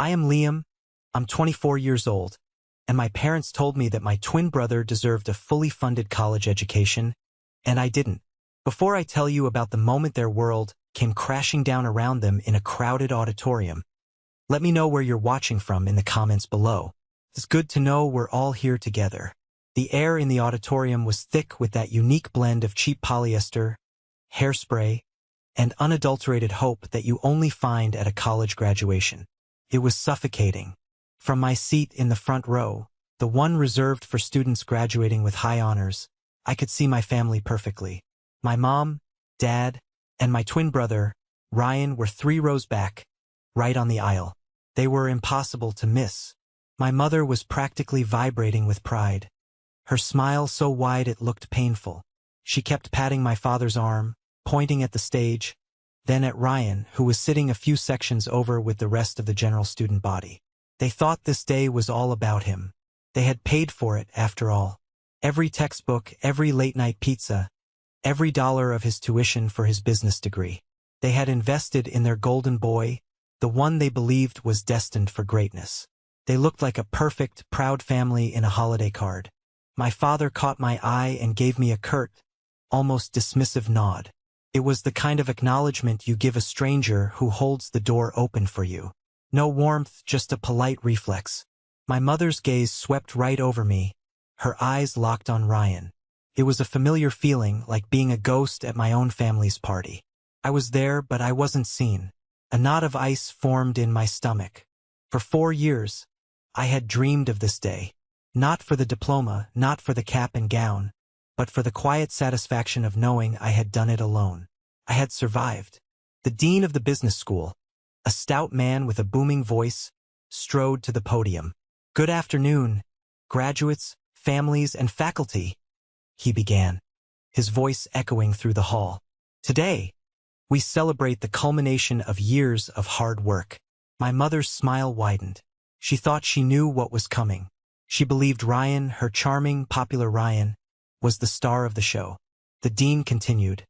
I am Liam, I'm 24 years old, and my parents told me that my twin brother deserved a fully funded college education, and I didn't. Before I tell you about the moment their world came crashing down around them in a crowded auditorium, let me know where you're watching from in the comments below. It's good to know we're all here together. The air in the auditorium was thick with that unique blend of cheap polyester, hairspray, and unadulterated hope that you only find at a college graduation. It was suffocating. From my seat in the front row, the one reserved for students graduating with high honors, I could see my family perfectly. My mom, dad, and my twin brother, Ryan, were 3 rows back, right on the aisle. They were impossible to miss. My mother was practically vibrating with pride. Her smile so wide it looked painful. She kept patting my father's arm, pointing at the stage, then at Ryan, who was sitting a few sections over with the rest of the general student body. They thought this day was all about him. They had paid for it, after all. Every textbook, every late-night pizza, every dollar of his tuition for his business degree. They had invested in their golden boy, the one they believed was destined for greatness. They looked like a perfect, proud family in a holiday card. My father caught my eye and gave me a curt, almost dismissive nod. It was the kind of acknowledgement you give a stranger who holds the door open for you. No warmth, just a polite reflex. My mother's gaze swept right over me, her eyes locked on Ryan. It was a familiar feeling, like being a ghost at my own family's party. I was there, but I wasn't seen. A knot of ice formed in my stomach. For 4 years, I had dreamed of this day. Not for the diploma, not for the cap and gown, but for the quiet satisfaction of knowing I had done it alone. I had survived. The dean of the business school, a stout man with a booming voice, strode to the podium. "Good afternoon, graduates, families, and faculty," he began, his voice echoing through the hall. "Today, we celebrate the culmination of years of hard work." My mother's smile widened. She thought she knew what was coming. She believed Ryan, her charming, popular Ryan, was the star of the show. The dean continued,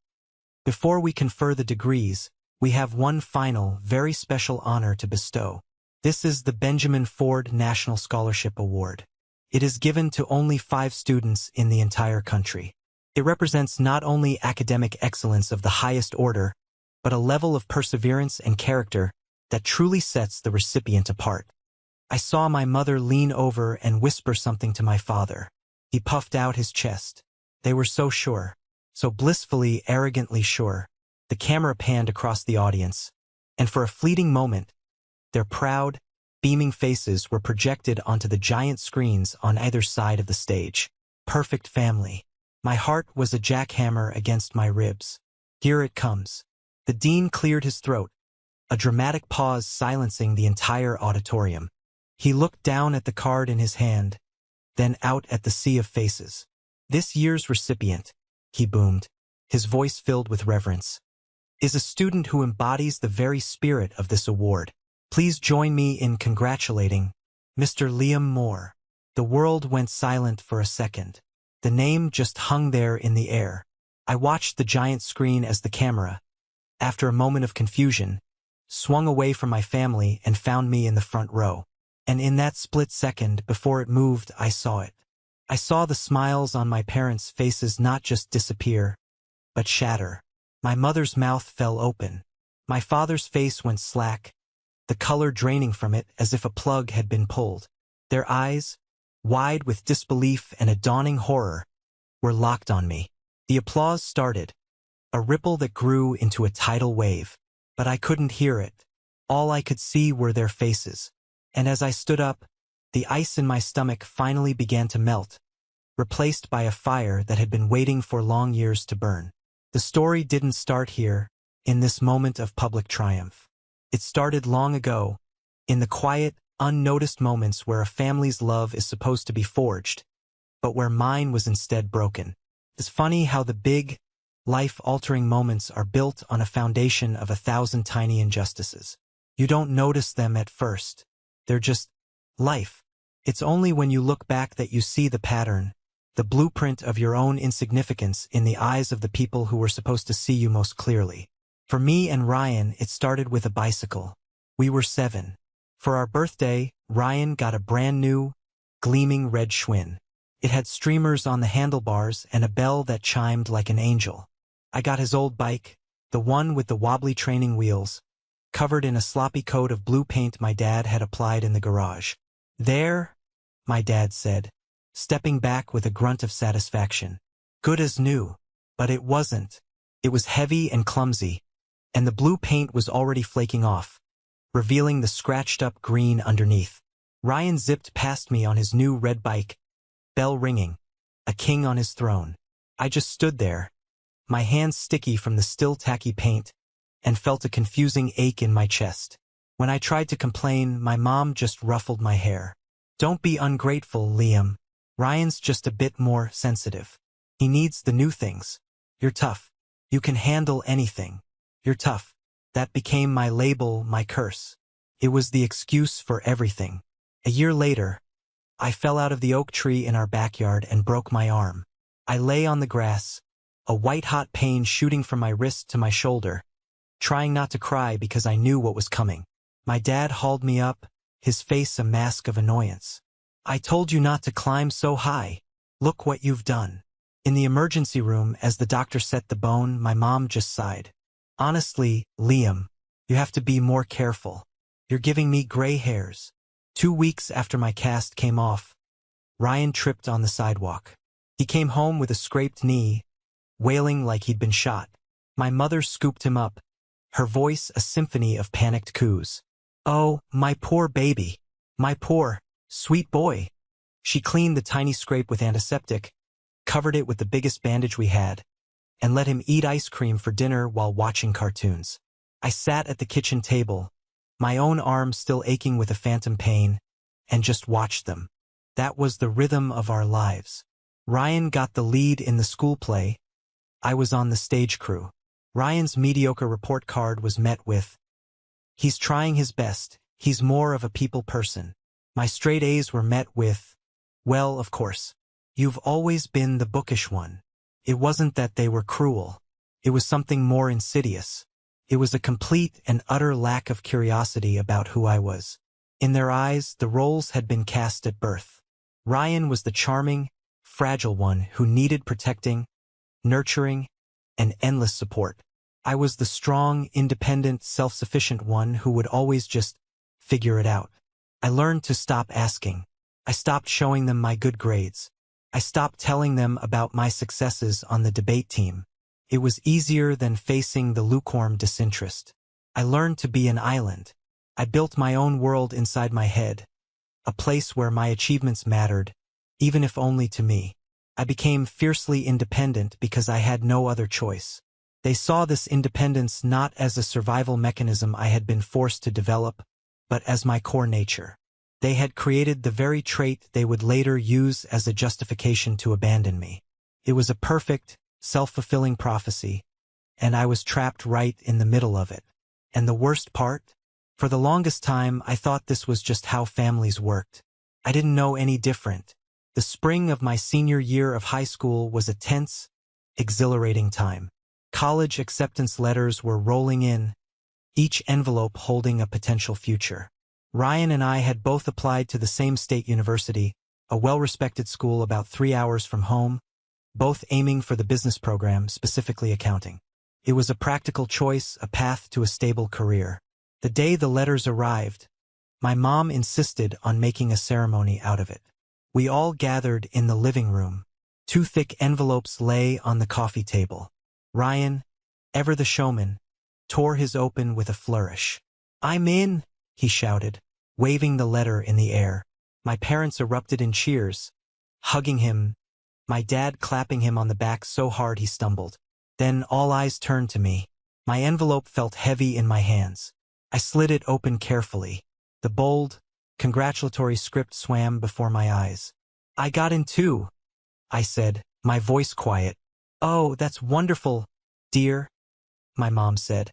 "Before we confer the degrees, we have one final, very special honor to bestow. This is the Benjamin Ford National Scholarship Award. It is given to only 5 students in the entire country. It represents not only academic excellence of the highest order, but a level of perseverance and character that truly sets the recipient apart." I saw my mother lean over and whisper something to my father. He puffed out his chest. They were so sure, so blissfully, arrogantly sure. The camera panned across the audience, and for a fleeting moment, their proud, beaming faces were projected onto the giant screens on either side of the stage. Perfect family. My heart was a jackhammer against my ribs. Here it comes. The dean cleared his throat, a dramatic pause silencing the entire auditorium. He looked down at the card in his hand, then out at the sea of faces. "This year's recipient," he boomed, his voice filled with reverence, "is a student who embodies the very spirit of this award. Please join me in congratulating Mr. Liam Moore." The world went silent for a second. The name just hung there in the air. I watched the giant screen as the camera, after a moment of confusion, swung away from my family and found me in the front row. And in that split second, before it moved, I saw it. I saw the smiles on my parents' faces not just disappear, but shatter. My mother's mouth fell open. My father's face went slack, the color draining from it as if a plug had been pulled. Their eyes, wide with disbelief and a dawning horror, were locked on me. The applause started, a ripple that grew into a tidal wave. But I couldn't hear it. All I could see were their faces. And as I stood up, the ice in my stomach finally began to melt, replaced by a fire that had been waiting for long years to burn. The story didn't start here, in this moment of public triumph. It started long ago, in the quiet, unnoticed moments where a family's love is supposed to be forged, but where mine was instead broken. It's funny how the big, life-altering moments are built on a foundation of 1,000 tiny injustices. You don't notice them at first. They're just life. It's only when you look back that you see the pattern, the blueprint of your own insignificance in the eyes of the people who were supposed to see you most clearly. For me and Ryan, it started with a bicycle. We were 7. For our birthday, Ryan got a brand new, gleaming red Schwinn. It had streamers on the handlebars and a bell that chimed like an angel. I got his old bike, the one with the wobbly training wheels, covered in a sloppy coat of blue paint my dad had applied in the garage. "There," my dad said, stepping back with a grunt of satisfaction. Good as new. But it wasn't. It was heavy and clumsy, and the blue paint was already flaking off, revealing the scratched-up green underneath. Ryan zipped past me on his new red bike, bell ringing, a king on his throne. I just stood there, my hands sticky from the still tacky paint, and felt a confusing ache in my chest. When I tried to complain, my mom just ruffled my hair. "Don't be ungrateful, Liam. Ryan's just a bit more sensitive. He needs the new things. You're tough. You can handle anything. You're tough." That became my label, my curse. It was the excuse for everything. A year later, I fell out of the oak tree in our backyard and broke my arm. I lay on the grass, a white-hot pain shooting from my wrist to my shoulder, trying not to cry because I knew what was coming. My dad hauled me up, his face a mask of annoyance. "I told you not to climb so high. Look what you've done." In the emergency room, as the doctor set the bone, my mom just sighed. "Honestly, Liam, you have to be more careful. You're giving me gray hairs." 2 weeks after my cast came off, Ryan tripped on the sidewalk. He came home with a scraped knee, wailing like he'd been shot. My mother scooped him up, her voice a symphony of panicked coos. "Oh, my poor baby. My poor, sweet boy." She cleaned the tiny scrape with antiseptic, covered it with the biggest bandage we had, and let him eat ice cream for dinner while watching cartoons. I sat at the kitchen table, my own arm still aching with a phantom pain, and just watched them. That was the rhythm of our lives. Ryan got the lead in the school play. I was on the stage crew. Ryan's mediocre report card was met with, "He's trying his best, he's more of a people person." My straight A's were met with, "Well, of course. You've always been the bookish one." It wasn't that they were cruel. It was something more insidious. It was a complete and utter lack of curiosity about who I was. In their eyes, the roles had been cast at birth. Ryan was the charming, fragile one who needed protecting, nurturing, and endless support. I was the strong, independent, self-sufficient one who would always just figure it out. I learned to stop asking. I stopped showing them my good grades. I stopped telling them about my successes on the debate team. It was easier than facing the lukewarm disinterest. I learned to be an island. I built my own world inside my head, a place where my achievements mattered, even if only to me. I became fiercely independent because I had no other choice. They saw this independence not as a survival mechanism I had been forced to develop, but as my core nature. They had created the very trait they would later use as a justification to abandon me. It was a perfect, self-fulfilling prophecy, and I was trapped right in the middle of it. And the worst part? For the longest time, I thought this was just how families worked. I didn't know any different. The spring of my senior year of high school was a tense, exhilarating time. College acceptance letters were rolling in, each envelope holding a potential future. Ryan and I had both applied to the same state university, a well-respected school about 3 hours from home, both aiming for the business program, specifically accounting. It was a practical choice, a path to a stable career. The day the letters arrived, my mom insisted on making a ceremony out of it. We all gathered in the living room. 2 thick envelopes lay on the coffee table. Ryan, ever the showman, tore his open with a flourish. "I'm in," he shouted, waving the letter in the air. My parents erupted in cheers, hugging him, my dad clapping him on the back so hard he stumbled. Then all eyes turned to me. My envelope felt heavy in my hands. I slid it open carefully. The bold, congratulatory script swam before my eyes. "I got in too," I said, my voice quiet. "Oh, that's wonderful, dear," my mom said,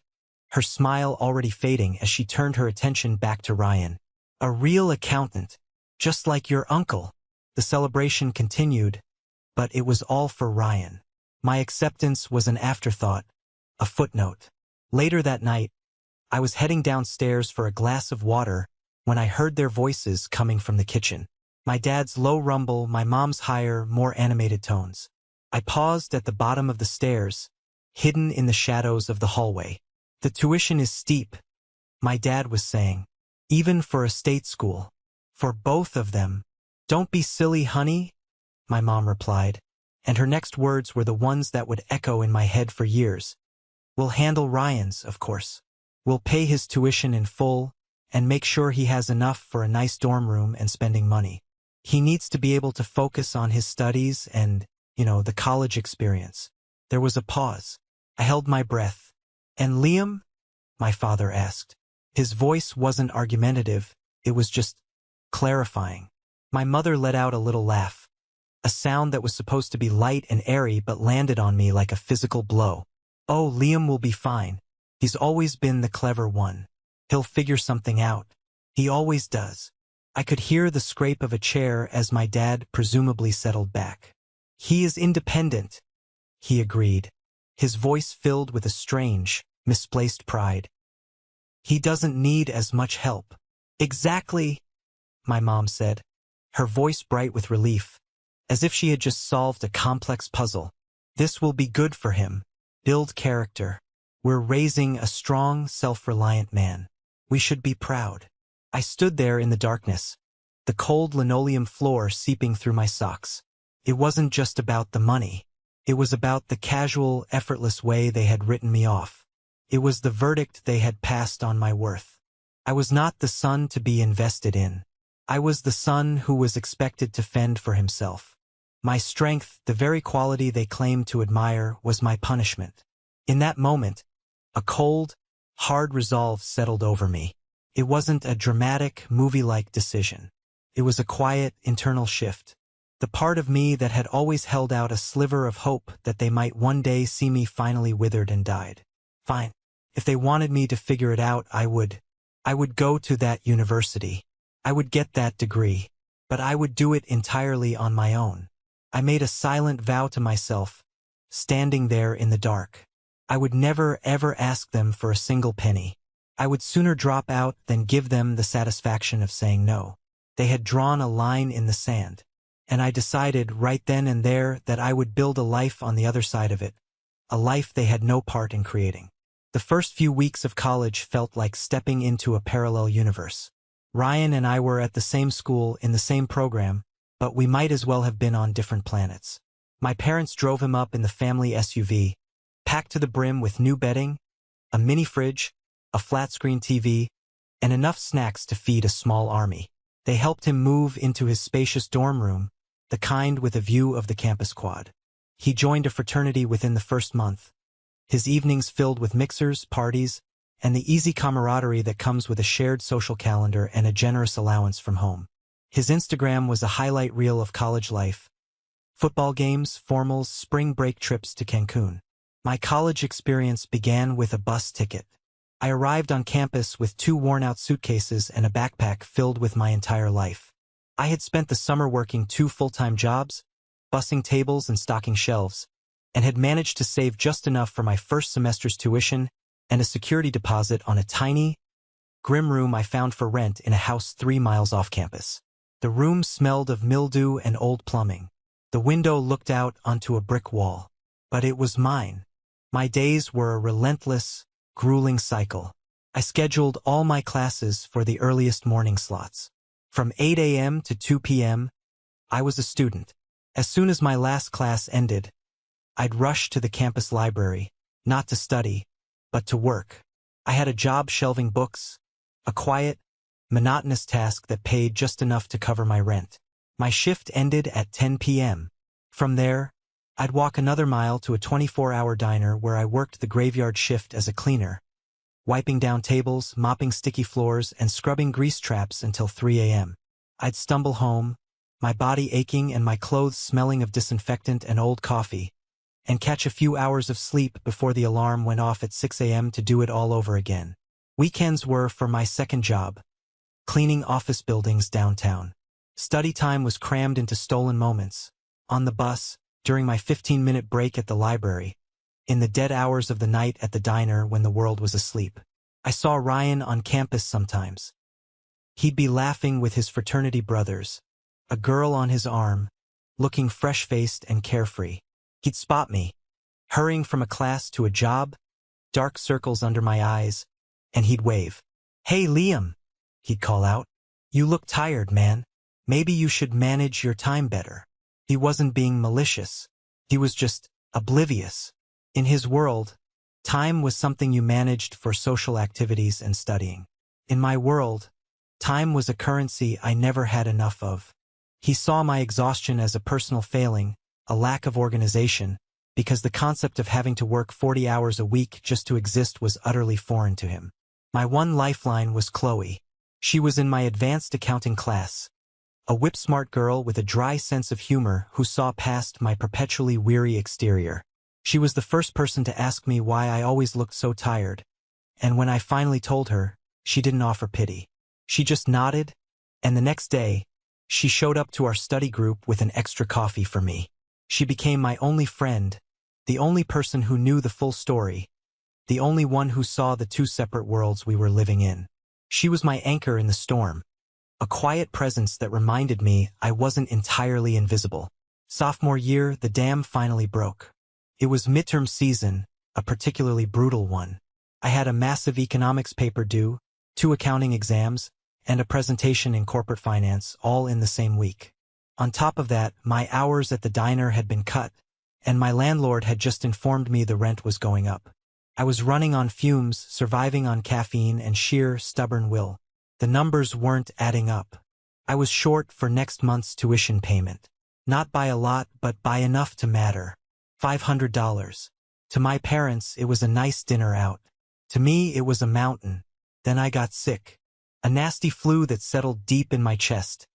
her smile already fading as she turned her attention back to Ryan. "A real accountant, just like your uncle." The celebration continued, but it was all for Ryan. My acceptance was an afterthought, a footnote. Later that night, I was heading downstairs for a glass of water when I heard their voices coming from the kitchen. My dad's low rumble, my mom's higher, more animated tones. I paused at the bottom of the stairs, hidden in the shadows of the hallway. The tuition is steep, my dad was saying. Even for a state school. For both of them. Don't be silly, honey, my mom replied. And her next words were the ones that would echo in my head for years. We'll handle Ryan's, of course. We'll pay his tuition in full, and make sure he has enough for a nice dorm room and spending money. He needs to be able to focus on his studies and, the college experience. There was a pause. I held my breath. And Liam? My father asked. His voice wasn't argumentative, it was just clarifying. My mother let out a little laugh. A sound that was supposed to be light and airy but landed on me like a physical blow. Oh, Liam will be fine. He's always been the clever one. He'll figure something out. He always does. I could hear the scrape of a chair as my dad presumably settled back. He is independent, he agreed, his voice filled with a strange, misplaced pride. He doesn't need as much help. Exactly, my mom said, her voice bright with relief, as if she had just solved a complex puzzle. This will be good for him. Build character. We're raising a strong, self-reliant man. We should be proud. I stood there in the darkness, the cold linoleum floor seeping through my socks. It wasn't just about the money. It was about the casual, effortless way they had written me off. It was the verdict they had passed on my worth. I was not the son to be invested in. I was the son who was expected to fend for himself. My strength, the very quality they claimed to admire, was my punishment. In that moment, a cold, hard resolve settled over me. It wasn't a dramatic, movie-like decision. It was a quiet, internal shift. The part of me that had always held out a sliver of hope that they might one day see me finally withered and died. Fine. If they wanted me to figure it out, I would go to that university. I would get that degree. But I would do it entirely on my own. I made a silent vow to myself, standing there in the dark. I would never ever ask them for a single penny. I would sooner drop out than give them the satisfaction of saying no. They had drawn a line in the sand. And I decided right then and there that I would build a life on the other side of it, a life they had no part in creating. The first few weeks of college felt like stepping into a parallel universe. Ryan and I were at the same school in the same program, but we might as well have been on different planets. My parents drove him up in the family SUV, packed to the brim with new bedding, a mini fridge, a flat-screen TV, and enough snacks to feed a small army. They helped him move into his spacious dorm room, the kind with a view of the campus quad. He joined a fraternity within the first month, his evenings filled with mixers, parties, and the easy camaraderie that comes with a shared social calendar and a generous allowance from home. His Instagram was a highlight reel of college life. Football games, formals, spring break trips to Cancun. My college experience began with a bus ticket. I arrived on campus with 2 worn-out suitcases and a backpack filled with my entire life. I had spent the summer working 2 full-time jobs, bussing tables and stocking shelves, and had managed to save just enough for my first semester's tuition and a security deposit on a tiny, grim room I found for rent in a house 3 miles off campus. The room smelled of mildew and old plumbing. The window looked out onto a brick wall. But it was mine. My days were a relentless, grueling cycle. I scheduled all my classes for the earliest morning slots. From 8 a.m. to 2 p.m., I was a student. As soon as my last class ended, I'd rush to the campus library, not to study, but to work. I had a job shelving books, a quiet, monotonous task that paid just enough to cover my rent. My shift ended at 10 p.m. From there, I'd walk another mile to a 24-hour diner where I worked the graveyard shift as a cleaner, wiping down tables, mopping sticky floors, and scrubbing grease traps until 3 a.m. I'd stumble home, my body aching and my clothes smelling of disinfectant and old coffee, and catch a few hours of sleep before the alarm went off at 6 a.m. to do it all over again. Weekends were for my second job, cleaning office buildings downtown. Study time was crammed into stolen moments, on the bus, during my 15-minute break at the library, in the dead hours of the night at the diner when the world was asleep. I saw Ryan on campus sometimes. He'd be laughing with his fraternity brothers, a girl on his arm, looking fresh-faced and carefree. He'd spot me, hurrying from a class to a job, dark circles under my eyes, and he'd wave. "Hey, Liam," he'd call out. "You look tired, man. Maybe you should manage your time better." He wasn't being malicious. He was just oblivious. In his world, time was something you managed for social activities and studying. In my world, time was a currency I never had enough of. He saw my exhaustion as a personal failing, a lack of organization, because the concept of having to work 40 hours a week just to exist was utterly foreign to him. My one lifeline was Qley. She was in my advanced accounting class, a whip-smart girl with a dry sense of humor who saw past my perpetually weary exterior. She was the first person to ask me why I always looked so tired, and when I finally told her, she didn't offer pity. She just nodded, and the next day, she showed up to our study group with an extra coffee for me. She became my only friend, the only person who knew the full story, the only one who saw the two separate worlds we were living in. She was my anchor in the storm, a quiet presence that reminded me I wasn't entirely invisible. Sophomore year, the dam finally broke. It was midterm season, a particularly brutal one. I had a massive economics paper due, 2 accounting exams, and a presentation in corporate finance, all in the same week. On top of that, my hours at the diner had been cut, and my landlord had just informed me the rent was going up. I was running on fumes, surviving on caffeine and sheer, stubborn will. The numbers weren't adding up. I was short for next month's tuition payment. Not by a lot, but by enough to matter. $500. To my parents, it was a nice dinner out. To me, it was a mountain. Then I got sick. A nasty flu that settled deep in my chest,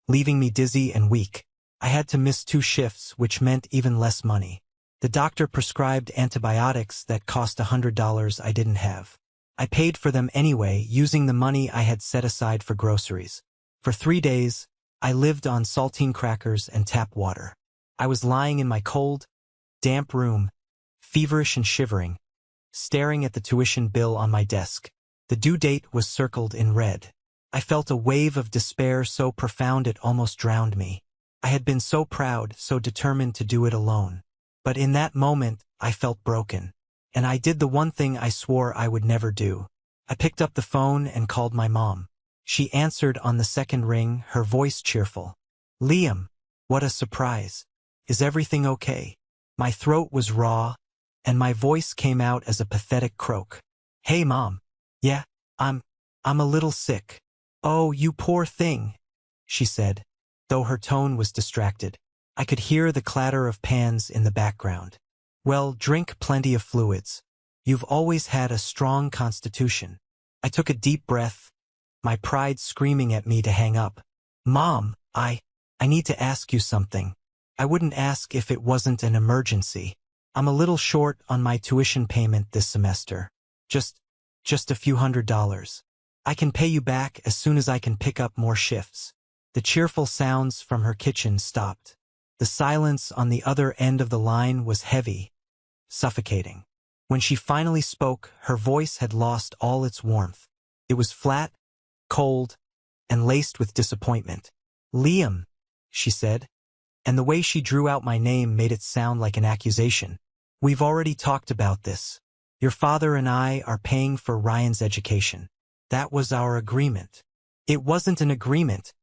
leaving me dizzy and weak. I had to miss 2 shifts, which meant even less money. The doctor prescribed antibiotics that cost $100 I didn't have. I paid for them anyway, using the money I had set aside for groceries. For 3 days, I lived on saltine crackers and tap water. I was lying in my cold, damp room, feverish and shivering, staring at the tuition bill on my desk. The due date was circled in red. I felt a wave of despair so profound it almost drowned me. I had been so proud, so determined to do it alone. But in that moment, I felt broken. And I did the one thing I swore I would never do. I picked up the phone and called my mom. She answered on the second ring, her voice cheerful. "Liam, what a surprise. Is everything okay?" My throat was raw, and my voice came out as a pathetic croak. "Hey, Mom. Yeah, I'm a little sick." "Oh, you poor thing," she said, though her tone was distracted. I could hear the clatter of pans in the background. "Well, drink plenty of fluids. You've always had a strong constitution." I took a deep breath, my pride screaming at me to hang up. "Mom, I need to ask you something. I wouldn't ask if it wasn't an emergency. I'm a little short on my tuition payment this semester. Just a few $100s. I can pay you back as soon as I can pick up more shifts." The cheerful sounds from her kitchen stopped. The silence on the other end of the line was heavy, suffocating. When she finally spoke, her voice had lost all its warmth. It was flat, cold, and laced with disappointment. "Liam," she said, and the way she drew out my name made it sound like an accusation. "We've already talked about this. Your father and I are paying for Ryan's education. That was our agreement." "It wasn't an agreement,"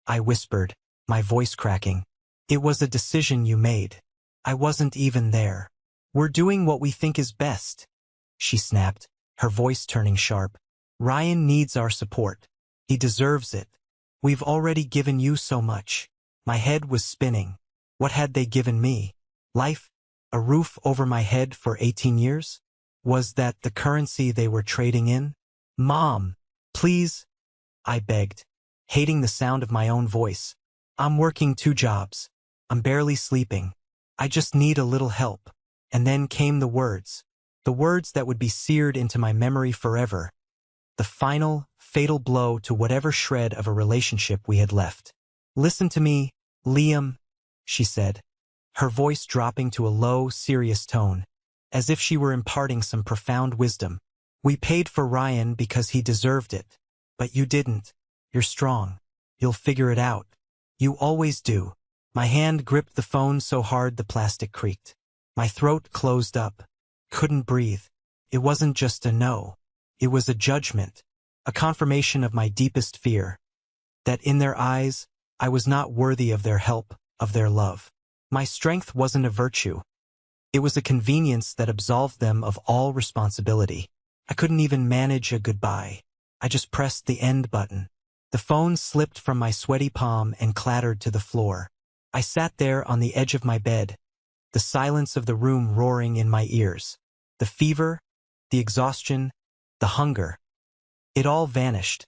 I whispered, my voice cracking. "It was a decision you made. I wasn't even there." "We're doing what we think is best," she snapped, her voice turning sharp. "Ryan needs our support. He deserves it. We've already given you so much." My head was spinning. What had they given me? Life? A roof over my head for 18 years? Was that the currency they were trading in? "Mom, please," I begged, hating the sound of my own voice. "I'm working 2 jobs. I'm barely sleeping. I just need a little help." And then came the words that would be seared into my memory forever. The final, fatal blow to whatever shred of a relationship we had left. "Listen to me, Liam," she said, her voice dropping to a low, serious tone, as if she were imparting some profound wisdom. "We paid for Ryan because he deserved it, but you didn't. You're strong. You'll figure it out. You always do. My hand gripped the phone so hard the plastic creaked. My throat closed up. Couldn't breathe. It wasn't just a no. It was a judgment. A confirmation of my deepest fear. That in their eyes, I was not worthy of their help, of their love. My strength wasn't a virtue. It was a convenience that absolved them of all responsibility. I couldn't even manage a goodbye. I just pressed the end button. The phone slipped from my sweaty palm and clattered to the floor. I sat there on the edge of my bed, the silence of the room roaring in my ears. The fever, the exhaustion, the hunger. It all vanished,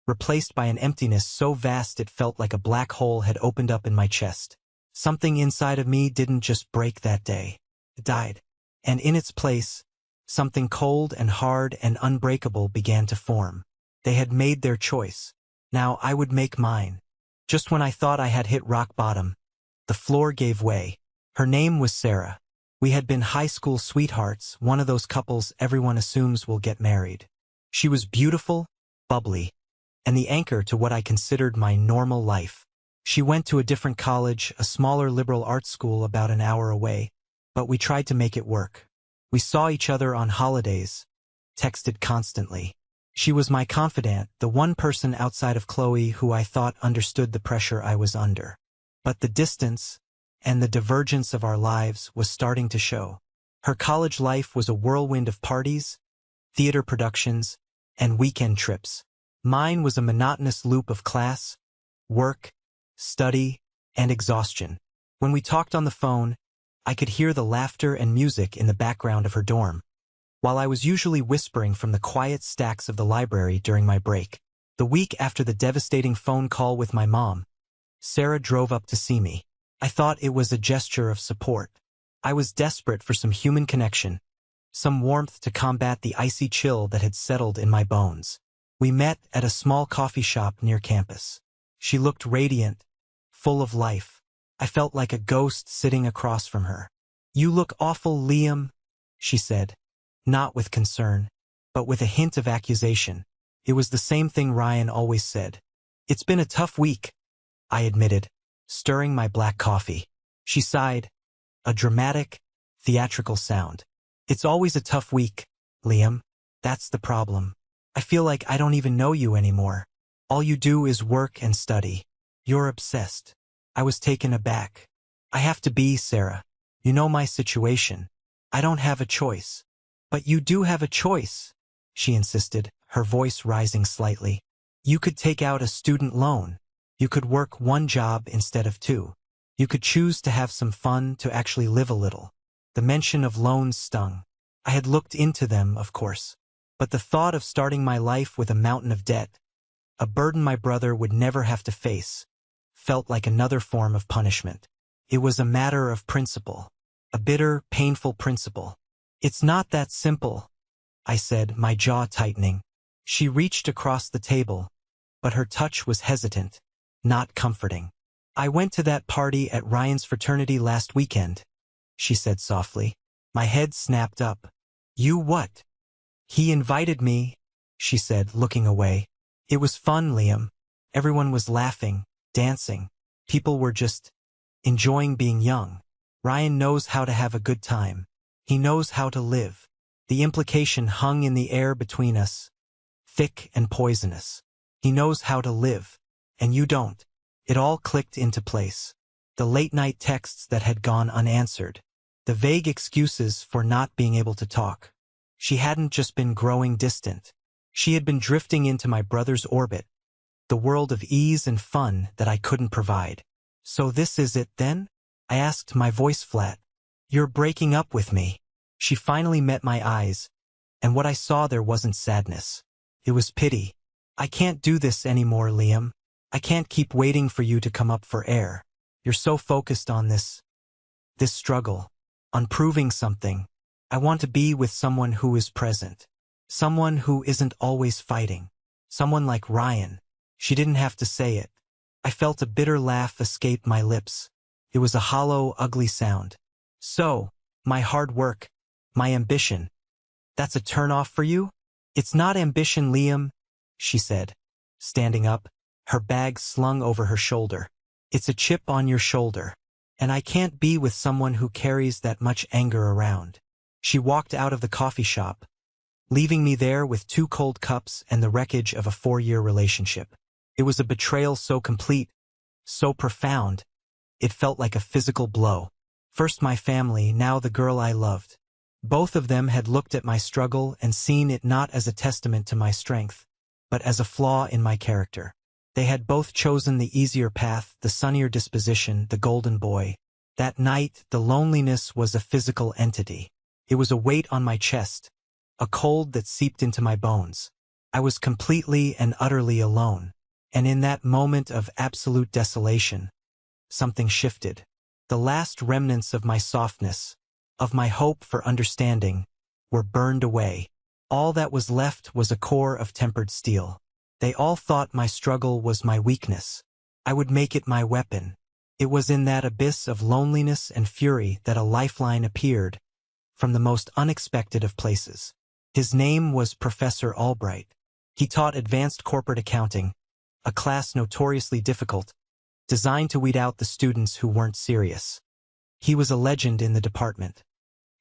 replaced by an emptiness so vast it felt like a black hole had opened up in my chest. Something inside of me didn't just break that day. It died. And in its place, something cold and hard and unbreakable began to form. They had made their choice. Now I would make mine. Just when I thought I had hit rock bottom, the floor gave way. Her name was Sarah. We had been high school sweethearts, one of those couples everyone assumes will get married. She was beautiful, bubbly, and the anchor to what I considered my normal life. She went to a different college, a smaller liberal arts school about an hour away, but we tried to make it work. We saw each other on holidays, texted constantly. She was my confidant, the one person outside of Qley who I thought understood the pressure I was under. But the distance and the divergence of our lives was starting to show. Her college life was a whirlwind of parties, theater productions, and weekend trips. Mine was a monotonous loop of class, work, study, and exhaustion. When we talked on the phone, I could hear the laughter and music in the background of her dorm, while I was usually whispering from the quiet stacks of the library during my break. The week after the devastating phone call with my mom, Sarah drove up to see me. I thought it was a gesture of support. I was desperate for some human connection, some warmth to combat the icy chill that had settled in my bones. We met at a small coffee shop near campus. She looked radiant, full of life. I felt like a ghost sitting across from her. "You look awful, Liam," she said, not with concern, but with a hint of accusation. It was the same thing Ryan always said. "It's been a tough week," I admitted, stirring my black coffee. She sighed, a dramatic, theatrical sound. "It's always a tough week, Liam. That's the problem. I feel like I don't even know you anymore. All you do is work and study. You're obsessed." I was taken aback. "I have to be, Sarah. You know my situation. I don't have a choice." "But you do have a choice," she insisted, her voice rising slightly. "You could take out a student loan. You could work one job instead of two. You could choose to have some fun, to actually live a little." The mention of loans stung. I had looked into them, of course. But the thought of starting my life with a mountain of debt, a burden my brother would never have to face, felt like another form of punishment. It was a matter of principle. A bitter, painful principle. "It's not that simple," I said, my jaw tightening. She reached across the table, but her touch was hesitant, not comforting. "I went to that party at Ryan's fraternity last weekend," she said softly. My head snapped up. "You what?" "He invited me," she said, looking away. "It was fun, Liam. Everyone was laughing, dancing. People were just enjoying being young. Ryan knows how to have a good time. He knows how to live." The implication hung in the air between us, thick and poisonous. He knows how to live, and you don't. It all clicked into place. The late-night texts that had gone unanswered. The vague excuses for not being able to talk. She hadn't just been growing distant. She had been drifting into my brother's orbit, the world of ease and fun that I couldn't provide. "So this is it, then?" I asked, my voice flat. "You're breaking up with me." She finally met my eyes, and what I saw there wasn't sadness. It was pity. "I can't do this anymore, Liam. I can't keep waiting for you to come up for air. You're so focused on this struggle, on proving something. I want to be with someone who is present. Someone who isn't always fighting. Someone like Ryan." She didn't have to say it. I felt a bitter laugh escape my lips. It was a hollow, ugly sound. "So, my hard work, my ambition, that's a turn-off for you?" "It's not ambition, Liam," she said, standing up. her bag slung over her shoulder. It's a chip on your shoulder. And I can't be with someone who carries that much anger around. She walked out of the coffee shop, leaving me there with 2 cold cups and the wreckage of a 4-year relationship. It was a betrayal so complete, so profound, it felt like a physical blow. First my family, now the girl I loved. Both of them had looked at my struggle and seen it not as a testament to my strength, but as a flaw in my character. They had both chosen the easier path, the sunnier disposition, the golden boy. That night, the loneliness was a physical entity. It was a weight on my chest, a cold that seeped into my bones. I was completely and utterly alone. And in that moment of absolute desolation, something shifted. The last remnants of my softness, of my hope for understanding, were burned away. All that was left was a core of tempered steel. They all thought my struggle was my weakness. I would make it my weapon. It was in that abyss of loneliness and fury that a lifeline appeared, from the most unexpected of places. His name was Professor Albright. He taught advanced corporate accounting, a class notoriously difficult, designed to weed out the students who weren't serious. He was a legend in the department.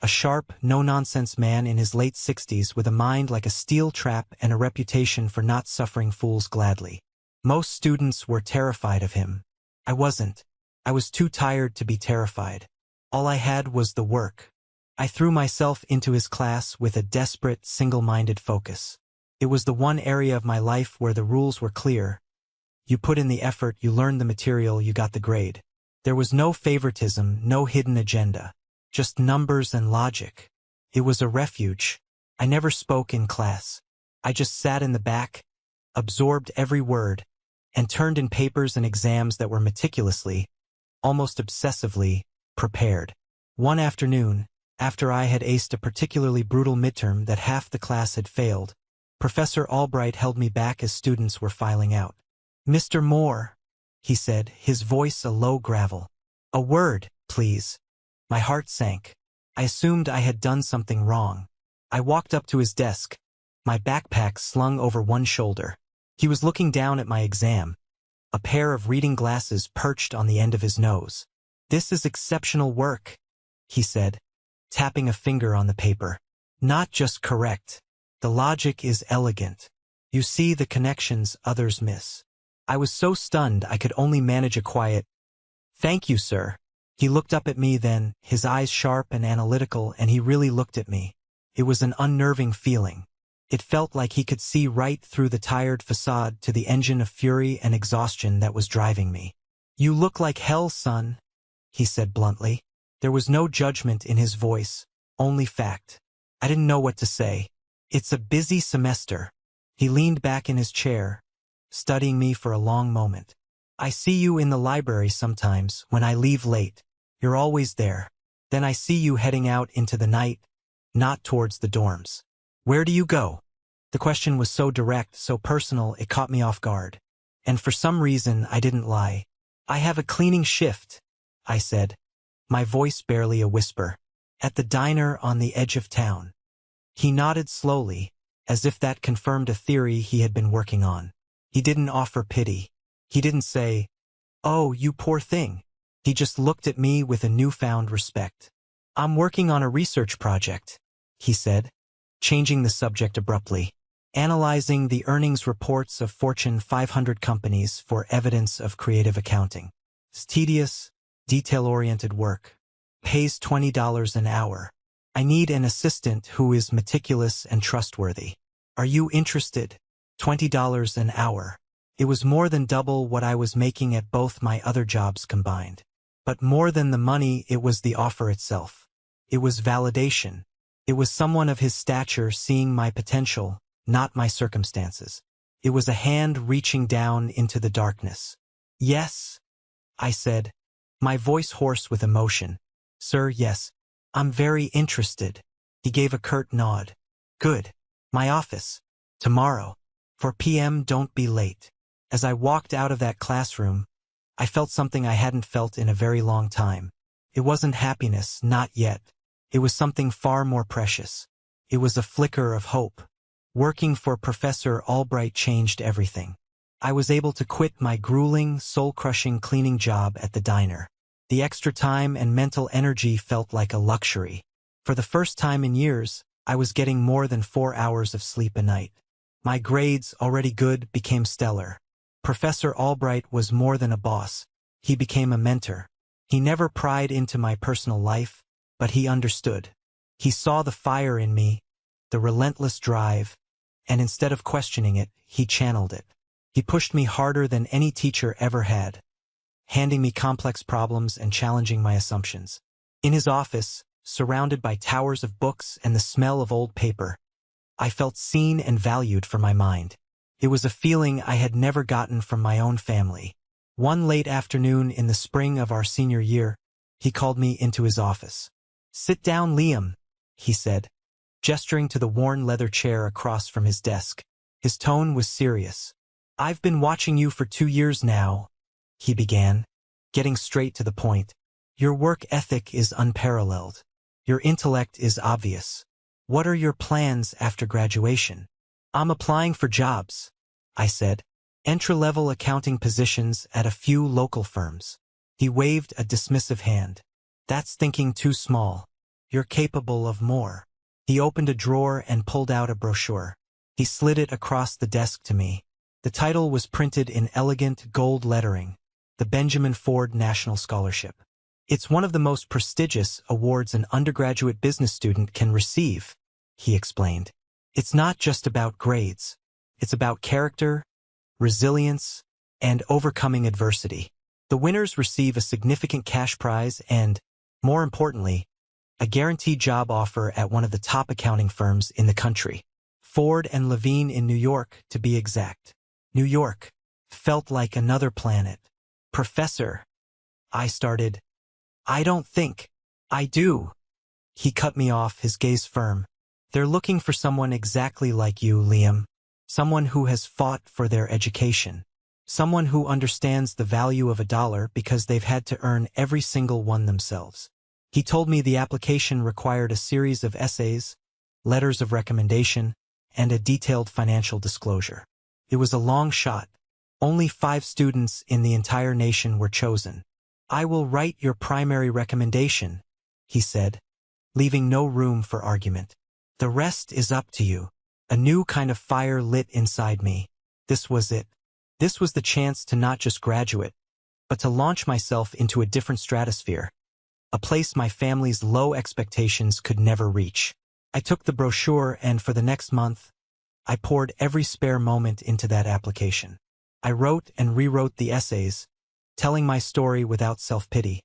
A sharp, no-nonsense man in his late 60s with a mind like a steel trap and a reputation for not suffering fools gladly. Most students were terrified of him. I wasn't. I was too tired to be terrified. All I had was the work. I threw myself into his class with a desperate, single-minded focus. It was the one area of my life where the rules were clear. You put in the effort, you learned the material, you got the grade. There was no favoritism, no hidden agenda. Just numbers and logic. It was a refuge. I never spoke in class. I just sat in the back, absorbed every word, and turned in papers and exams that were meticulously, almost obsessively, prepared. One afternoon, after I had aced a particularly brutal midterm that half the class had failed, Professor Albright held me back as students were filing out. "Mr. Moore," he said, his voice a low gravel. "A word, please." My heart sank. I assumed I had done something wrong. I walked up to his desk, my backpack slung over one shoulder. He was looking down at my exam, a pair of reading glasses perched on the end of his nose. "This is exceptional work," he said, tapping a finger on the paper. "Not just correct. The logic is elegant. You see the connections others miss." I was so stunned I could only manage a quiet, "Thank you, sir." He looked up at me then, his eyes sharp and analytical, and he really looked at me. It was an unnerving feeling. It felt like he could see right through the tired facade to the engine of fury and exhaustion that was driving me. "You look like hell, son," he said bluntly. There was no judgment in his voice, only fact. I didn't know what to say. "It's a busy semester." He leaned back in his chair, studying me for a long moment. "I see you in the library sometimes when I leave late. You're always there. Then I see you heading out into the night, not towards the dorms. Where do you go?" The question was so direct, so personal, it caught me off guard. And for some reason, I didn't lie. "I have a cleaning shift," I said, my voice barely a whisper. "At the diner on the edge of town." He nodded slowly, as if that confirmed a theory he had been working on. He didn't offer pity. He didn't say, "Oh, you poor thing." He just looked at me with a newfound respect. "I'm working on a research project," he said, changing the subject abruptly. "Analyzing the earnings reports of Fortune 500 companies for evidence of creative accounting. It's tedious, detail-oriented work. Pays $20 an hour. I need an assistant who is meticulous and trustworthy. Are you interested?" $20 an hour. It was more than double what I was making at both my other jobs combined. But more than the money, it was the offer itself. It was validation. It was someone of his stature seeing my potential, not my circumstances. It was a hand reaching down into the darkness. "Yes," I said, my voice hoarse with emotion. "Sir, yes. I'm very interested." He gave a curt nod. "Good. My office. Tomorrow. 4 p.m. Don't be late." As I walked out of that classroom, I felt something I hadn't felt in a very long time. It wasn't happiness, not yet. It was something far more precious. It was a flicker of hope. Working for Professor Albright changed everything. I was able to quit my grueling, soul-crushing cleaning job at the diner. The extra time and mental energy felt like a luxury. For the first time in years, I was getting more than 4 hours of sleep a night. My grades, already good, became stellar. Professor Albright was more than a boss. He became a mentor. He never pried into my personal life, but he understood. He saw the fire in me, the relentless drive, and instead of questioning it, he channeled it. He pushed me harder than any teacher ever had, handing me complex problems and challenging my assumptions. In his office, surrounded by towers of books and the smell of old paper, I felt seen and valued for my mind. It was a feeling I had never gotten from my own family. One late afternoon in the spring of our senior year, he called me into his office. "Sit down, Liam," he said, gesturing to the worn leather chair across from his desk. His tone was serious. "I've been watching you for 2 years now," he began, getting straight to the point. "Your work ethic is unparalleled. Your intellect is obvious. What are your plans after graduation?" "I'm applying for jobs," I said. "Entry-level accounting positions at a few local firms." He waved a dismissive hand. "That's thinking too small. You're capable of more." He opened a drawer and pulled out a brochure. He slid it across the desk to me. The title was printed in elegant gold lettering, the Benjamin Ford National Scholarship. "It's one of the most prestigious awards an undergraduate business student can receive," he explained. "It's not just about grades. It's about character, resilience, and overcoming adversity. The winners receive a significant cash prize and, more importantly, a guaranteed job offer at one of the top accounting firms in the country. Ford and Levine in New York, to be exact." New York felt like another planet. "Professor," I started. "I don't think I do." He cut me off, his gaze firm. "They're looking for someone exactly like you, Liam. Someone who has fought for their education. Someone who understands the value of a dollar because they've had to earn every single one themselves." He told me the application required a series of essays, letters of recommendation, and a detailed financial disclosure. It was a long shot. Only 5 students in the entire nation were chosen. "I will write your primary recommendation," he said, leaving no room for argument. "The rest is up to you." A new kind of fire lit inside me. This was it. This was the chance to not just graduate, but to launch myself into a different stratosphere, a place my family's low expectations could never reach. I took the brochure and for the next month, I poured every spare moment into that application. I wrote and rewrote the essays, telling my story without self-pity,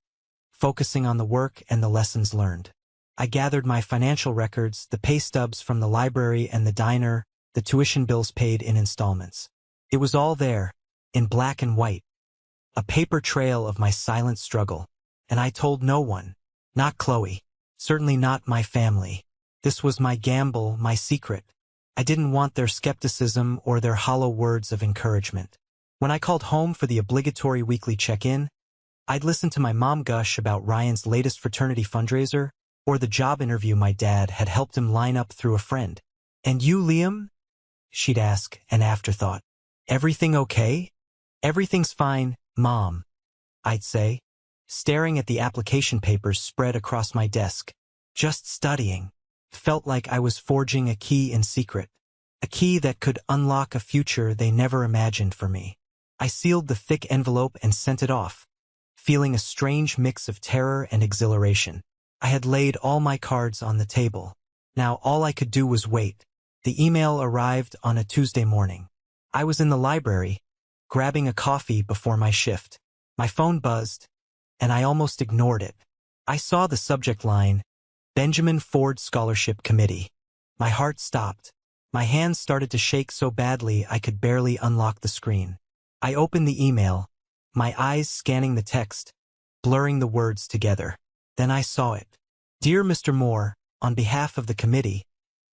focusing on the work and the lessons learned. I gathered my financial records, the pay stubs from the library and the diner, the tuition bills paid in installments. It was all there, in black and white, a paper trail of my silent struggle. And I told no one, not Qley, certainly not my family. This was my gamble, my secret. I didn't want their skepticism or their hollow words of encouragement. When I called home for the obligatory weekly check-in, I'd listen to my mom gush about Ryan's latest fraternity fundraiser or the job interview my dad had helped him line up through a friend. "And you, Liam?" she'd ask, an afterthought. "Everything okay?" "Everything's fine, Mom," I'd say, staring at the application papers spread across my desk. Just studying. Felt like I was forging a key in secret, a key that could unlock a future they never imagined for me. I sealed the thick envelope and sent it off, feeling a strange mix of terror and exhilaration. I had laid all my cards on the table. Now all I could do was wait. The email arrived on a Tuesday morning. I was in the library, grabbing a coffee before my shift. My phone buzzed, and I almost ignored it. I saw the subject line, Benjamin Ford Scholarship Committee. My heart stopped. My hands started to shake so badly I could barely unlock the screen. I opened the email, my eyes scanning the text, blurring the words together. Then I saw it. "Dear Mr. Moore, on behalf of the committee,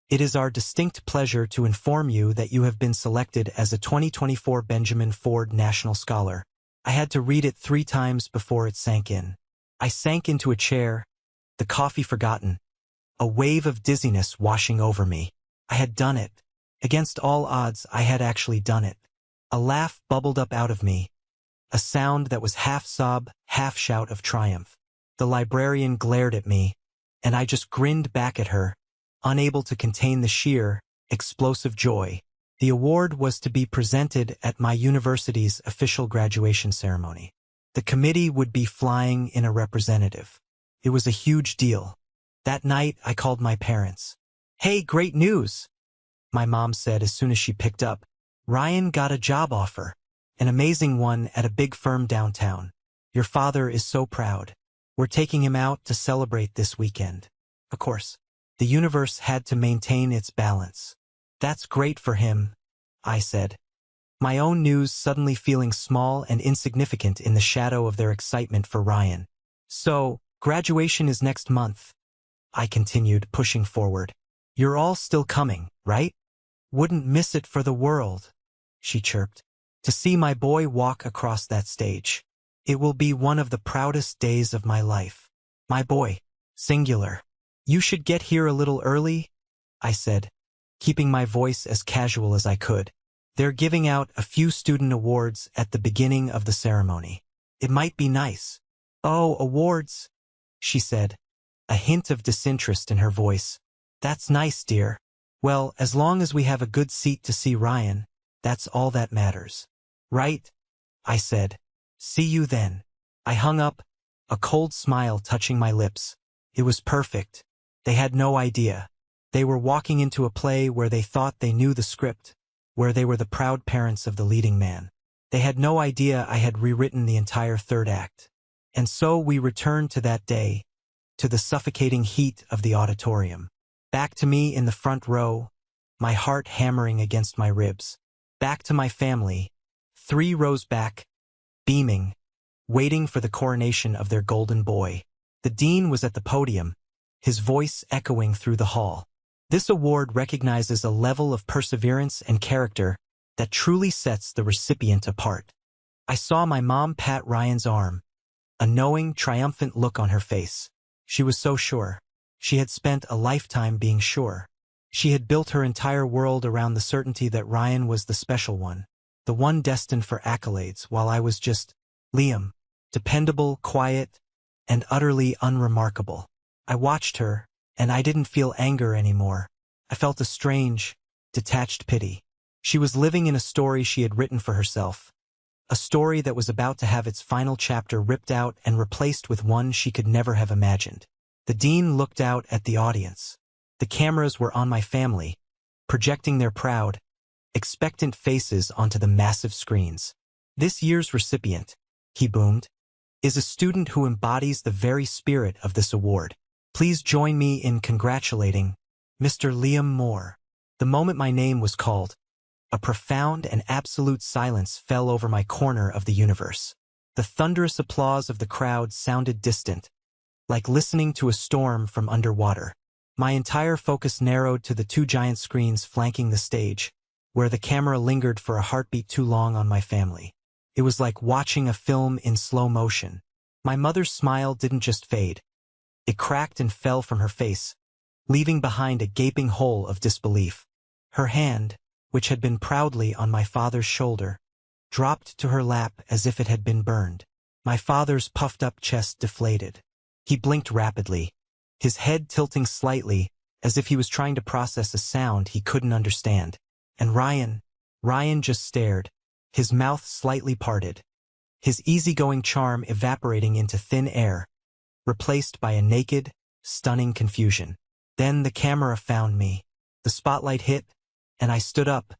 it is our distinct pleasure to inform you that you have been selected as a 2024 Benjamin Ford National Scholar." I had to read it 3 times before it sank in. I sank into a chair, the coffee forgotten, a wave of dizziness washing over me. I had done it. Against all odds, I had actually done it. A laugh bubbled up out of me, a sound that was half sob, half shout of triumph. The librarian glared at me, and I just grinned back at her, unable to contain the sheer, explosive joy. The award was to be presented at my university's official graduation ceremony. The committee would be flying in a representative. It was a huge deal. That night, I called my parents. "Hey, great news!" my mom said as soon as she picked up. "Ryan got a job offer. An amazing one at a big firm downtown. Your father is so proud. We're taking him out to celebrate this weekend." Of course, the universe had to maintain its balance. "That's great for him," I said, my own news suddenly feeling small and insignificant in the shadow of their excitement for Ryan. "So, graduation is next month," I continued, pushing forward. "You're all still coming, right?" "Wouldn't miss it for the world," she chirped. "To see my boy walk across that stage. It will be one of the proudest days of my life." "My boy," singular. "You should get here a little early," I said, keeping my voice as casual as I could. "They're giving out a few student awards at the beginning of the ceremony. It might be nice." "Oh, awards," she said, a hint of disinterest in her voice. "That's nice, dear. Well, as long as we have a good seat to see Ryan, that's all that matters." "Right," I said. "See you then." I hung up, a cold smile touching my lips. It was perfect. They had no idea. They were walking into a play where they thought they knew the script, where they were the proud parents of the leading man. They had no idea I had rewritten the entire third act. And so we returned to that day, to the suffocating heat of the auditorium. Back to me in the front row, my heart hammering against my ribs. Back to my family, 3 rows back, beaming, waiting for the coronation of their golden boy. The dean was at the podium, his voice echoing through the hall. This award recognizes a level of perseverance and character that truly sets the recipient apart. I saw my mom pat Ryan's arm, a knowing, triumphant look on her face. She was so sure. She had spent a lifetime being sure. She had built her entire world around the certainty that Ryan was the special one, the one destined for accolades, while I was just Liam, dependable, quiet, and utterly unremarkable. I watched her, and I didn't feel anger anymore. I felt a strange, detached pity. She was living in a story she had written for herself, a story that was about to have its final chapter ripped out and replaced with one she could never have imagined. The dean looked out at the audience. The cameras were on my family, projecting their proud, expectant faces onto the massive screens. "This year's recipient," he boomed, "is a student who embodies the very spirit of this award. Please join me in congratulating Mr. Liam Moore." The moment my name was called, a profound and absolute silence fell over my corner of the universe. The thunderous applause of the crowd sounded distant, like listening to a storm from underwater. My entire focus narrowed to the 2 giant screens flanking the stage, where the camera lingered for a heartbeat too long on my family. It was like watching a film in slow motion. My mother's smile didn't just fade. It cracked and fell from her face, leaving behind a gaping hole of disbelief. Her hand, which had been proudly on my father's shoulder, dropped to her lap as if it had been burned. My father's puffed-up chest deflated. He blinked rapidly, his head tilting slightly as if he was trying to process a sound he couldn't understand. And Ryan just stared, his mouth slightly parted, his easygoing charm evaporating into thin air, replaced by a naked, stunning confusion. Then the camera found me. The spotlight hit, and I stood up,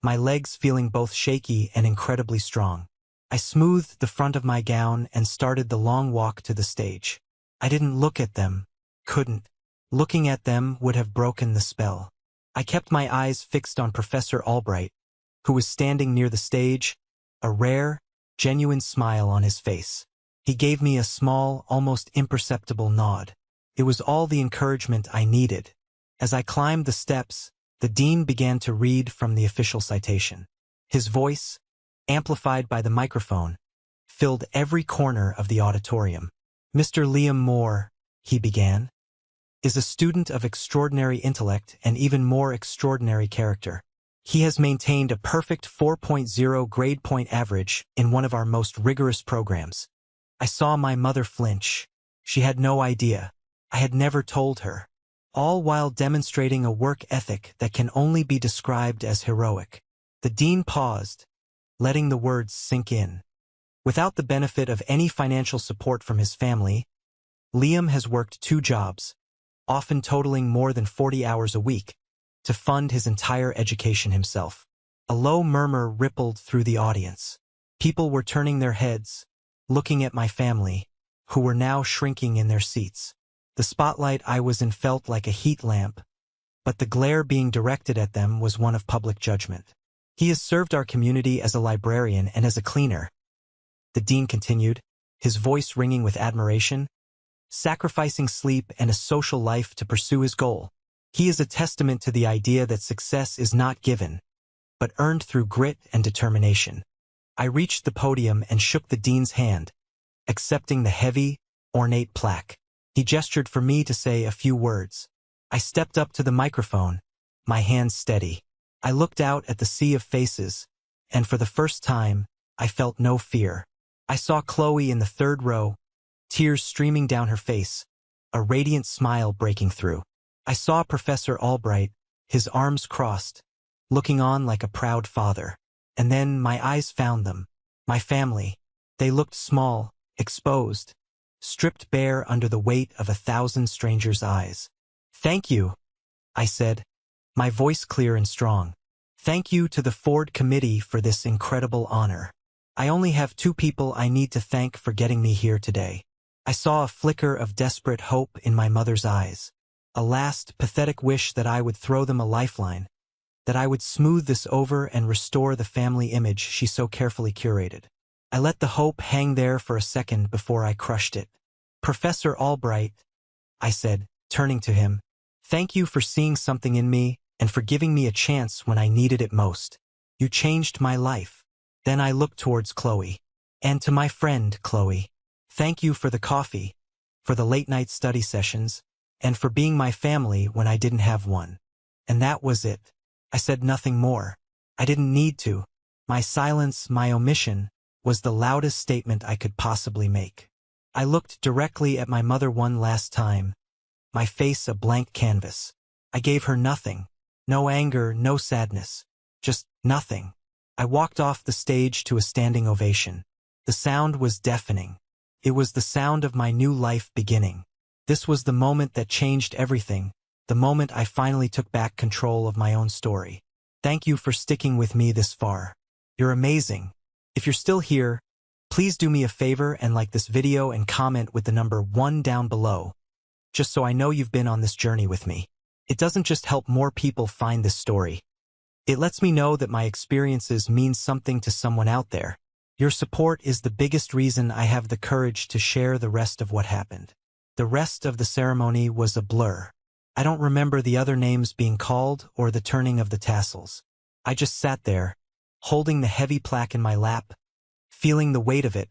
my legs feeling both shaky and incredibly strong. I smoothed the front of my gown and started the long walk to the stage. I didn't look at them, couldn't. Looking at them would have broken the spell. I kept my eyes fixed on Professor Albright, who was standing near the stage, a rare, genuine smile on his face. He gave me a small, almost imperceptible nod. It was all the encouragement I needed. As I climbed the steps, the dean began to read from the official citation. His voice, amplified by the microphone, filled every corner of the auditorium. "Mr. Liam Moore," he began, "is a student of extraordinary intellect and even more extraordinary character. He has maintained a perfect 4.0 grade point average in one of our most rigorous programs. I saw my mother flinch. She had no idea. I had never told her. All while demonstrating a work ethic that can only be described as heroic. The dean paused, letting the words sink in. Without the benefit of any financial support from his family, Liam has worked 2 jobs, often totaling more than 40 hours a week, to fund his entire education himself. A low murmur rippled through the audience. People were turning their heads, looking at my family, who were now shrinking in their seats. The spotlight I was in felt like a heat lamp, but the glare being directed at them was one of public judgment. He has served our community as a librarian and as a cleaner, the dean continued, his voice ringing with admiration, sacrificing sleep and a social life to pursue his goal. He is a testament to the idea that success is not given, but earned through grit and determination. I reached the podium and shook the dean's hand, accepting the heavy, ornate plaque. He gestured for me to say a few words. I stepped up to the microphone, my hands steady. I looked out at the sea of faces, and for the first time, I felt no fear. I saw Qley in the 3rd row, tears streaming down her face, a radiant smile breaking through. I saw Professor Albright, his arms crossed, looking on like a proud father. And then my eyes found them, my family. They looked small, exposed, stripped bare under the weight of 1,000 strangers' eyes. "Thank you," I said, my voice clear and strong. "Thank you to the Ford Committee for this incredible honor. I only have 2 people I need to thank for getting me here today." I saw a flicker of desperate hope in my mother's eyes, a last, pathetic wish that I would throw them a lifeline, that I would smooth this over and restore the family image she so carefully curated. I let the hope hang there for a second before I crushed it. "Professor Albright," I said, turning to him, "thank you for seeing something in me and for giving me a chance when I needed it most. You changed my life." Then I looked towards Qley. "And to my friend, Qley, thank you for the coffee, for the late-night study sessions, and for being my family when I didn't have one." And that was it. I said nothing more. I didn't need to. My silence, my omission, was the loudest statement I could possibly make. I looked directly at my mother one last time, my face a blank canvas. I gave her nothing. No anger, no sadness. Just nothing. I walked off the stage to a standing ovation. The sound was deafening. It was the sound of my new life beginning. This was the moment that changed everything, the moment I finally took back control of my own story. Thank you for sticking with me this far. You're amazing. If you're still here, please do me a favor and like this video and comment with the number 1 down below, just so I know you've been on this journey with me. It doesn't just help more people find this story. It lets me know that my experiences mean something to someone out there. Your support is the biggest reason I have the courage to share the rest of what happened. The rest of the ceremony was a blur. I don't remember the other names being called or the turning of the tassels. I just sat there, holding the heavy plaque in my lap, feeling the weight of it,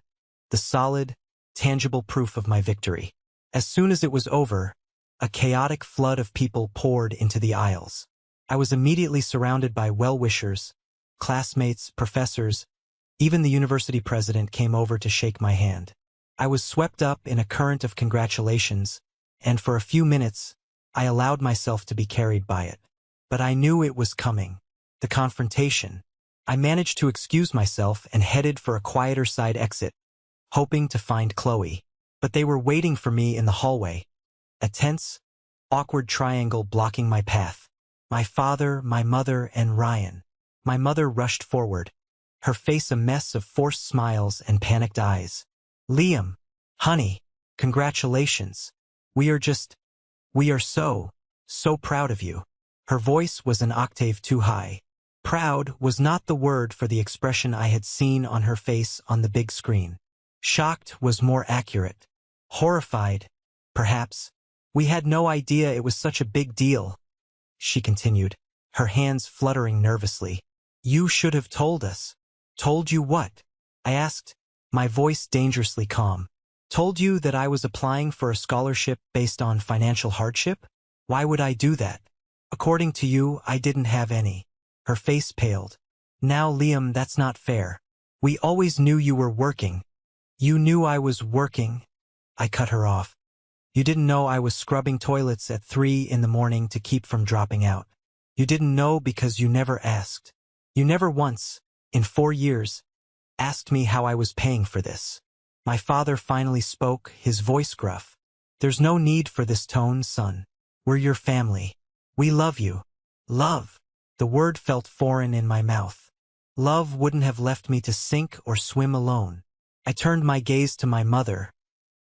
the solid, tangible proof of my victory. As soon as it was over, a chaotic flood of people poured into the aisles. I was immediately surrounded by well-wishers, classmates, professors. Even the university president came over to shake my hand. I was swept up in a current of congratulations, and for a few minutes, I allowed myself to be carried by it. But I knew it was coming. The confrontation. I managed to excuse myself and headed for a quieter side exit, hoping to find Qley. But they were waiting for me in the hallway, a tense, awkward triangle blocking my path. My father, my mother, and Ryan. My mother rushed forward, her face a mess of forced smiles and panicked eyes. "Liam, honey, congratulations. We are so proud of you." Her voice was an octave too high. Proud was not the word for the expression I had seen on her face on the big screen. Shocked was more accurate. Horrified, perhaps. "We had no idea it was such a big deal," she continued, her hands fluttering nervously. "You should have told us." "Told you what?" I asked, my voice dangerously calm. "Told you that I was applying for a scholarship based on financial hardship? Why would I do that? According to you, I didn't have any." Her face paled. Now, Liam, that's not fair. We always knew you were working. You knew I was working. I cut her off. You didn't know I was scrubbing toilets at 3 in the morning to keep from dropping out. You didn't know because you never asked. You never once, in 4 years, asked me how I was paying for this. My father finally spoke, his voice gruff. There's no need for this tone, son. We're your family. We love you. Love. The word felt foreign in my mouth. Love wouldn't have left me to sink or swim alone. I turned my gaze to my mother,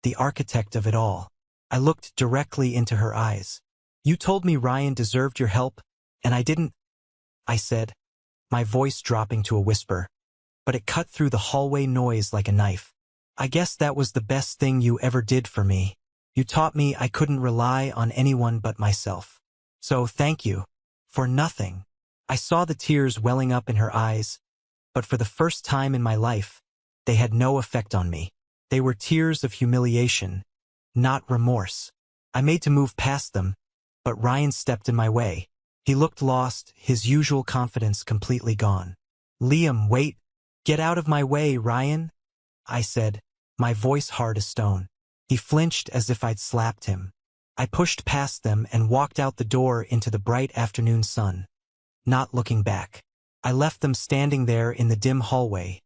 the architect of it all. I looked directly into her eyes. You told me Ryan deserved your help, and I didn't, I said, my voice dropping to a whisper. But it cut through the hallway noise like a knife. I guess that was the best thing you ever did for me. You taught me I couldn't rely on anyone but myself. So thank you. For nothing. I saw the tears welling up in her eyes, but for the first time in my life, they had no effect on me. They were tears of humiliation, not remorse. I made to move past them, but Ryan stepped in my way. He looked lost, his usual confidence completely gone. Liam, wait. Get out of my way, Ryan, I said, my voice hard as stone. He flinched as if I'd slapped him. I pushed past them and walked out the door into the bright afternoon sun, not looking back. I left them standing there in the dim hallway,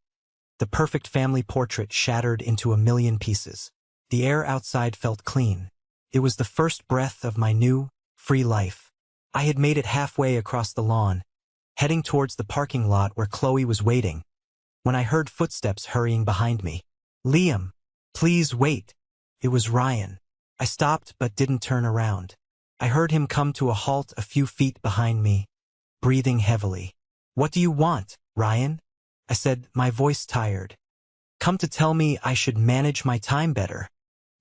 the perfect family portrait shattered into a million pieces. The air outside felt clean. It was the first breath of my new, free life. I had made it halfway across the lawn, heading towards the parking lot where Qley was waiting, when I heard footsteps hurrying behind me. Liam, please wait. It was Ryan. I stopped but didn't turn around. I heard him come to a halt a few feet behind me, breathing heavily. What do you want, Ryan? I said, my voice tired. Come to tell me I should manage my time better.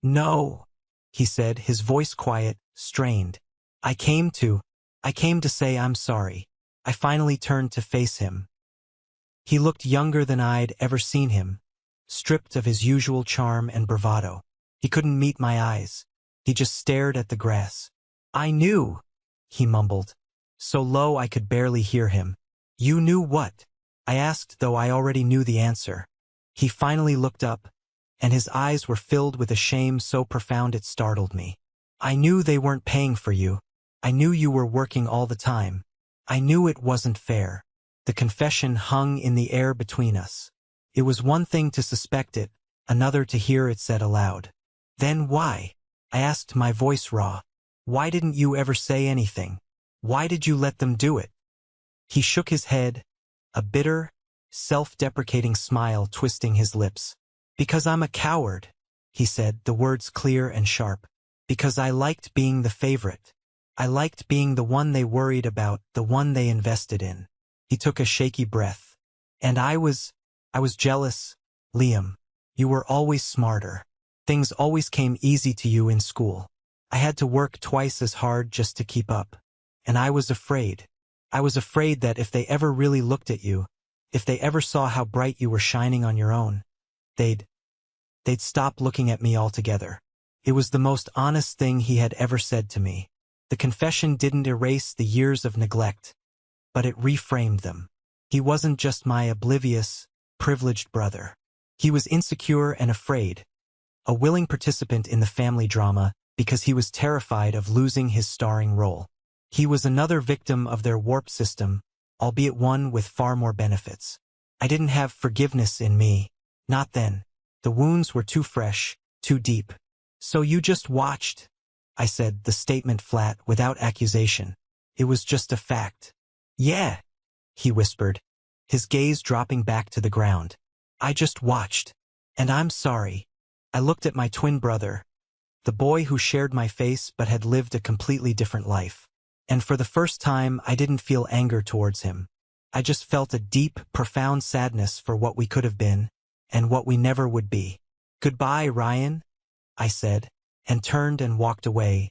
No, he said, his voice quiet, strained. I came to say I'm sorry. I finally turned to face him. He looked younger than I'd ever seen him, stripped of his usual charm and bravado. He couldn't meet my eyes. He just stared at the grass. I knew, he mumbled, so low I could barely hear him. You knew what? I asked, though I already knew the answer. He finally looked up, and his eyes were filled with a shame so profound it startled me. I knew they weren't paying for you. I knew you were working all the time. I knew it wasn't fair. The confession hung in the air between us. It was one thing to suspect it, another to hear it said aloud. Then why? I asked, my voice raw. Why didn't you ever say anything? Why did you let them do it? He shook his head, a bitter, self-deprecating smile twisting his lips. Because I'm a coward, he said, the words clear and sharp. Because I liked being the favorite. I liked being the one they worried about, the one they invested in. He took a shaky breath. And I was jealous, Liam. You were always smarter. Things always came easy to you in school. I had to work twice as hard just to keep up. And I was afraid. I was afraid that if they ever really looked at you, if they ever saw how bright you were shining on your own, they'd stop looking at me altogether. It was the most honest thing he had ever said to me. The confession didn't erase the years of neglect, but it reframed them. He wasn't just my oblivious, privileged brother. He was insecure and afraid, a willing participant in the family drama because he was terrified of losing his starring role. He was another victim of their warped system, albeit one with far more benefits. I didn't have forgiveness in me. Not then. The wounds were too fresh, too deep. So you just watched, I said, the statement flat, without accusation. It was just a fact. Yeah, he whispered, his gaze dropping back to the ground. I just watched. And I'm sorry. I looked at my twin brother, the boy who shared my face but had lived a completely different life. And for the first time, I didn't feel anger towards him. I just felt a deep, profound sadness for what we could have been, and what we never would be. Goodbye, Ryan, I said, and turned and walked away,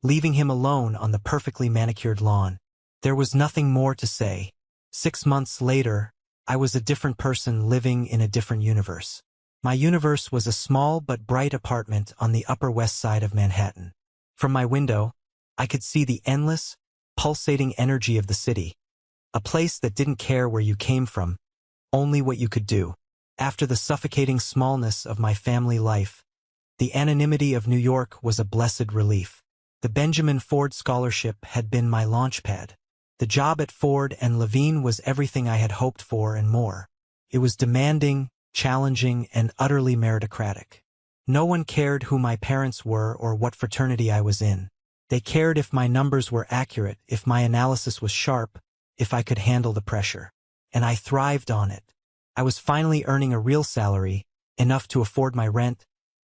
leaving him alone on the perfectly manicured lawn. There was nothing more to say. 6 months later, I was a different person living in a different universe. My universe was a small but bright apartment on the Upper West Side of Manhattan. From my window, I could see the endless, pulsating energy of the city, A place that didn't care where you came from, only what you could do. After the suffocating smallness of my family life, the anonymity of New York was a blessed relief. The Benjamin Ford Scholarship had been my launchpad. The job at Ford and Levine was everything I had hoped for and more. It was demanding, challenging, and utterly meritocratic. No one cared who my parents were or what fraternity I was in. They cared if my numbers were accurate, if my analysis was sharp, if I could handle the pressure. And I thrived on it. I was finally earning a real salary, enough to afford my rent,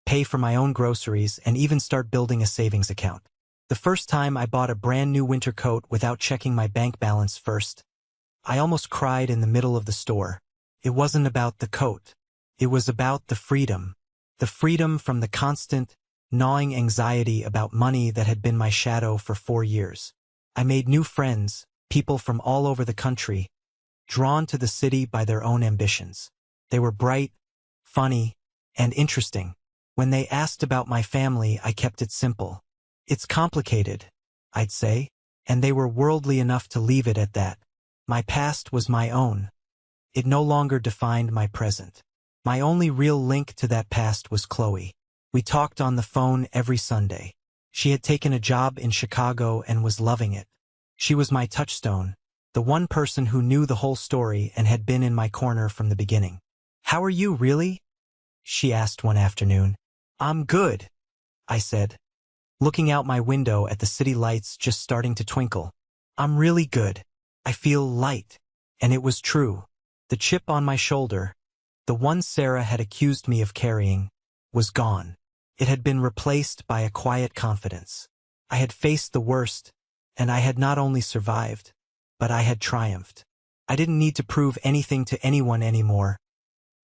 pay for my own groceries, and even start building a savings account. The first time I bought a brand new winter coat without checking my bank balance first, I almost cried in the middle of the store. It wasn't about the coat. It was about the freedom. The freedom from the constant, gnawing anxiety about money that had been my shadow for 4 years. I made new friends, people from all over the country, drawn to the city by their own ambitions. They were bright, funny, and interesting. When they asked about my family, I kept it simple. It's complicated, I'd say, and they were worldly enough to leave it at that. My past was my own. It no longer defined my present. My only real link to that past was Qley. We talked on the phone every Sunday. She had taken a job in Chicago and was loving it. She was my touchstone, the one person who knew the whole story and had been in my corner from the beginning. "How are you, really?" she asked one afternoon. "I'm good," I said, looking out my window at the city lights just starting to twinkle. "I'm really good. I feel light." And it was true. The chip on my shoulder, the one Sarah had accused me of carrying, was gone. It had been replaced by a quiet confidence. I had faced the worst, and I had not only survived, but I had triumphed. I didn't need to prove anything to anyone anymore,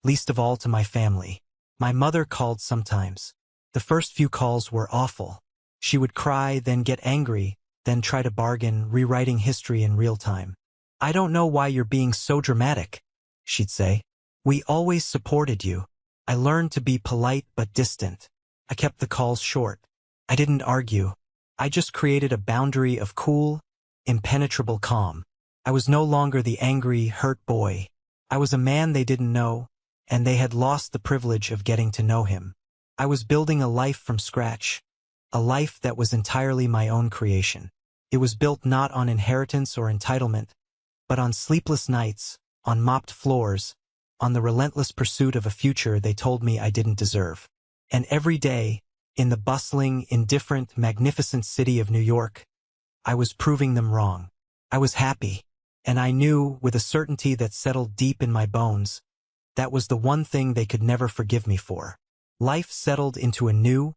least of all to my family. My mother called sometimes. The first few calls were awful. She would cry, then get angry, then try to bargain, rewriting history in real time. "I don't know why you're being so dramatic," she'd say. "We always supported you." I learned to be polite but distant. I kept the calls short. I didn't argue. I just created a boundary of cool, impenetrable calm. I was no longer the angry, hurt boy. I was a man they didn't know, and they had lost the privilege of getting to know him. I was building a life from scratch, a life that was entirely my own creation. It was built not on inheritance or entitlement, but on sleepless nights, on mopped floors, on the relentless pursuit of a future they told me I didn't deserve. And every day, in the bustling, indifferent, magnificent city of New York, I was proving them wrong. I was happy, and I knew, with a certainty that settled deep in my bones, that was the one thing they could never forgive me for. Life settled into a new,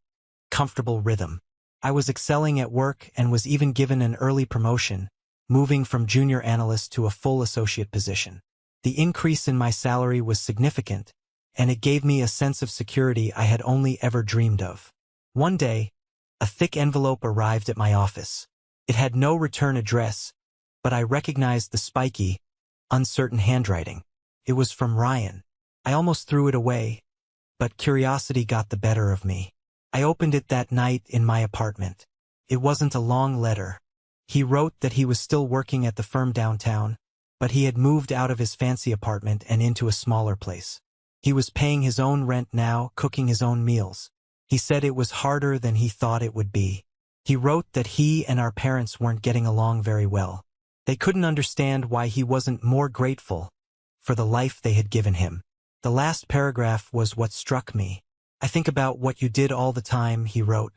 comfortable rhythm. I was excelling at work and was even given an early promotion, moving from junior analyst to a full associate position. The increase in my salary was significant, and it gave me a sense of security I had only ever dreamed of. One day, a thick envelope arrived at my office. It had no return address, but I recognized the spiky, uncertain handwriting. It was from Ryan. I almost threw it away, but curiosity got the better of me. I opened it that night in my apartment. It wasn't a long letter. He wrote that he was still working at the firm downtown, but he had moved out of his fancy apartment and into a smaller place. He was paying his own rent now, cooking his own meals. He said it was harder than he thought it would be. He wrote that he and our parents weren't getting along very well. They couldn't understand why he wasn't more grateful for the life they had given him. The last paragraph was what struck me. "I think about what you did all the time," he wrote,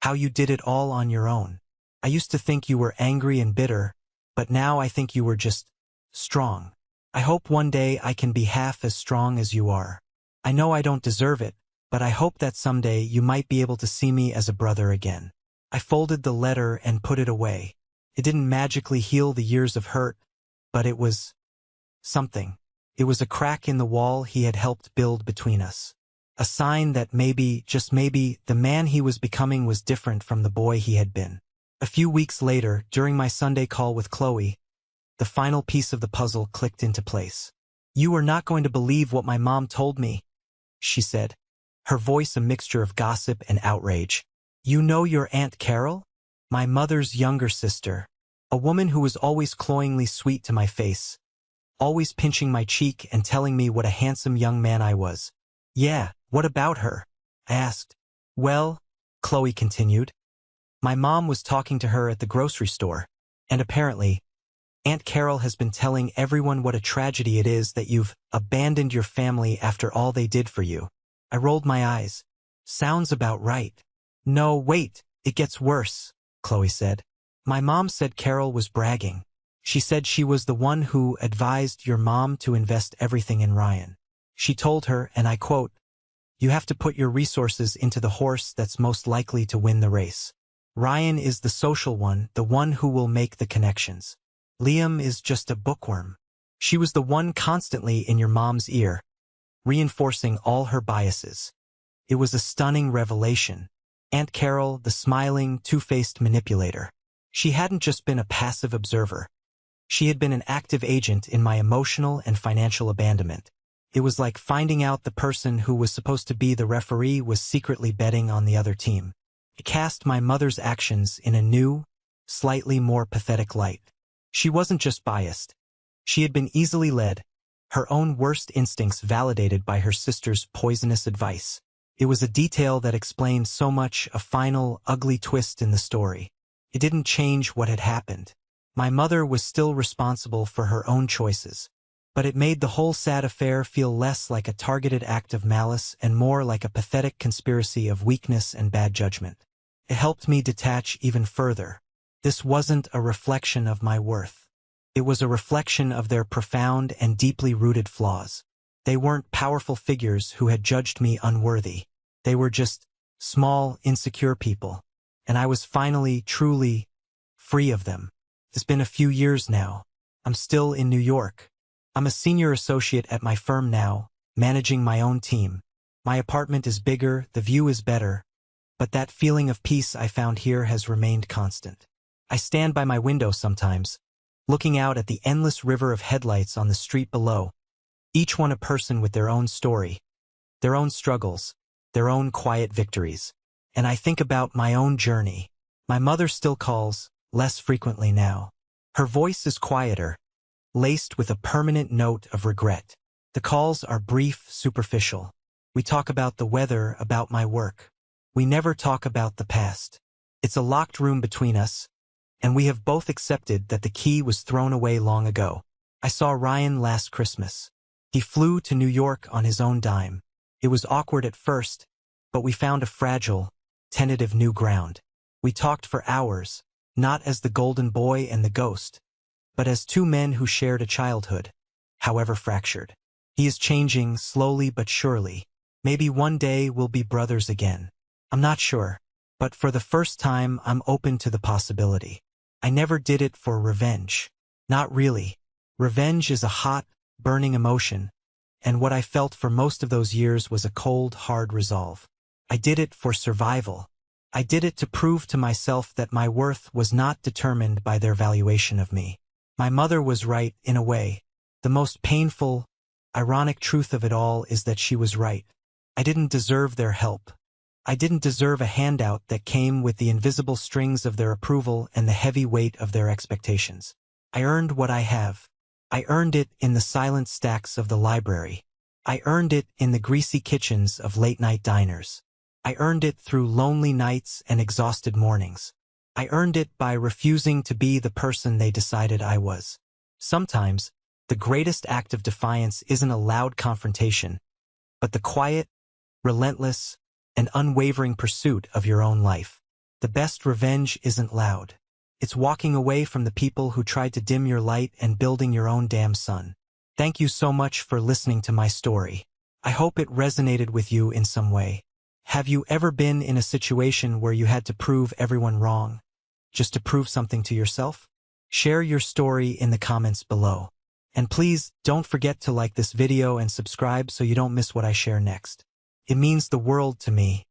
"how you did it all on your own. I used to think you were angry and bitter, but now I think you were just strong. I hope one day I can be half as strong as you are. I know I don't deserve it, but I hope that someday you might be able to see me as a brother again." I folded the letter and put it away. It didn't magically heal the years of hurt, but it was something. It was a crack in the wall he had helped build between us. A sign that maybe, just maybe, the man he was becoming was different from the boy he had been. A few weeks later, during my Sunday call with Qley, the final piece of the puzzle clicked into place. "You are not going to believe what my mom told me," she said, her voice a mixture of gossip and outrage. "You know your Aunt Carol? My mother's younger sister. A woman who was always cloyingly sweet to my face, always pinching my cheek and telling me what a handsome young man I was. Yeah, what about her? I asked. Well, Qley continued, my mom was talking to her at the grocery store, and apparently, Aunt Carol has been telling everyone what a tragedy it is that you've abandoned your family after all they did for you. I rolled my eyes. Sounds about right. No, wait, it gets worse, Qley said. My mom said Carol was bragging. She said she was the one who advised your mom to invest everything in Ryan. She told her, and I quote, you have to put your resources into the horse that's most likely to win the race. Ryan is the social one, the one who will make the connections. Liam is just a bookworm. She was the one constantly in your mom's ear, reinforcing all her biases. It was a stunning revelation. Aunt Carol, the smiling, two-faced manipulator. She hadn't just been a passive observer. She had been an active agent in my emotional and financial abandonment. It was like finding out the person who was supposed to be the referee was secretly betting on the other team. It cast my mother's actions in a new, slightly more pathetic light. She wasn't just biased. She had been easily led, her own worst instincts validated by her sister's poisonous advice. It was a detail that explained so much, a final, ugly twist in the story. It didn't change what had happened. My mother was still responsible for her own choices, but it made the whole sad affair feel less like a targeted act of malice and more like a pathetic conspiracy of weakness and bad judgment. It helped me detach even further. This wasn't a reflection of my worth. It was a reflection of their profound and deeply rooted flaws. They weren't powerful figures who had judged me unworthy. They were just small, insecure people, and I was finally, truly free of them. It's been a few years now. I'm still in New York. I'm a senior associate at my firm now, managing my own team. My apartment is bigger, the view is better, but that feeling of peace I found here has remained constant. I stand by my window sometimes, looking out at the endless river of headlights on the street below, each one a person with their own story, their own struggles, their own quiet victories. And I think about my own journey. My mother still calls, less frequently now. Her voice is quieter, laced with a permanent note of regret. The calls are brief, superficial. We talk about the weather, about my work. We never talk about the past. It's a locked room between us, and we have both accepted that the key was thrown away long ago. I saw Ryan last Christmas. He flew to New York on his own dime. It was awkward at first, but we found a fragile, tentative new ground. We talked for hours, not as the golden boy and the ghost, but as two men who shared a childhood, however fractured. He is changing slowly but surely. Maybe one day we'll be brothers again. I'm not sure, but for the first time I'm open to the possibility. I never did it for revenge. Not really. Revenge is a hot, burning emotion, and what I felt for most of those years was a cold, hard resolve. I did it for survival. I did it to prove to myself that my worth was not determined by their valuation of me. My mother was right, in a way. The most painful, ironic truth of it all is that she was right. I didn't deserve their help. I didn't deserve a handout that came with the invisible strings of their approval and the heavy weight of their expectations. I earned what I have. I earned it in the silent stacks of the library. I earned it in the greasy kitchens of late-night diners. I earned it through lonely nights and exhausted mornings. I earned it by refusing to be the person they decided I was. Sometimes, the greatest act of defiance isn't a loud confrontation, but the quiet, relentless, and unwavering pursuit of your own life. The best revenge isn't loud. It's walking away from the people who tried to dim your light and building your own damn sun. Thank you so much for listening to my story. I hope it resonated with you in some way. Have you ever been in a situation where you had to prove everyone wrong, just to prove something to yourself? Share your story in the comments below. And please, don't forget to like this video and subscribe so you don't miss what I share next. It means the world to me.